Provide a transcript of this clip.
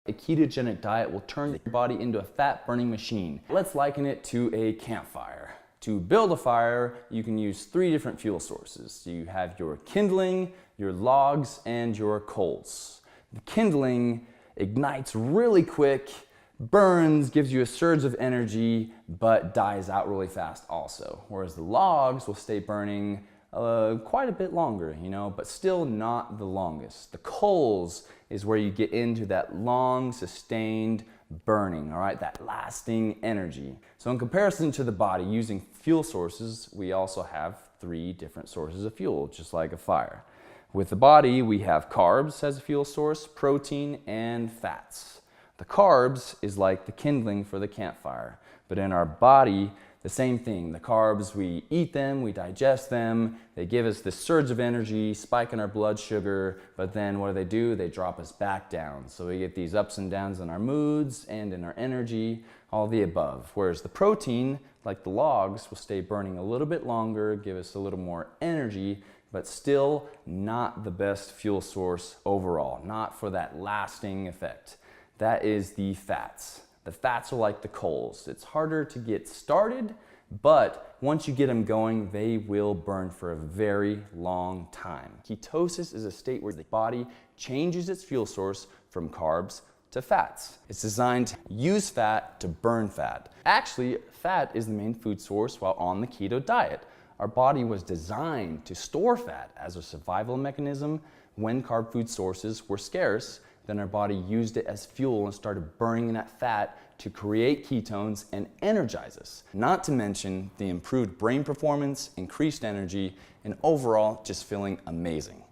A ketogenic diet will turn your body into a fat-burning machine. Let's liken it to a campfire. To build a fire, you can use 3 different fuel sources. You have your kindling, your logs, and your coals. The kindling ignites really quick, burns, gives you a surge of energy, but dies out really fast also. Whereas the logs will stay burning quite a bit longer, but still not the longest. The coals is where you get into that long, sustained burning, all right, that lasting energy. So in comparison to the body using fuel sources, we also have 3 different sources of fuel, just like a fire. With the body, we have carbs as a fuel source, protein, and fats. The carbs is like the kindling for the campfire, but in our body, the same thing. The carbs, we eat them, we digest them, they give us this surge of energy, spike in our blood sugar, but then what do? They drop us back down. So we get these ups and downs in our moods and in our energy, all the above. Whereas the protein, like the logs, will stay burning a little bit longer, give us a little more energy, but still not the best fuel source overall, not for that lasting effect. That is the fats. The fats are like the coals. It's harder to get started, but once you get them going, they will burn for a very long time. Ketosis is a state where the body changes its fuel source from carbs to fats. It's designed to use fat to burn fat. Actually, fat is the main food source while on the keto diet. Our body was designed to store fat as a survival mechanism when carb food sources were scarce. Then our body used it as fuel and started burning that fat to create ketones and energize us. Not to mention the improved brain performance, increased energy, and overall just feeling amazing.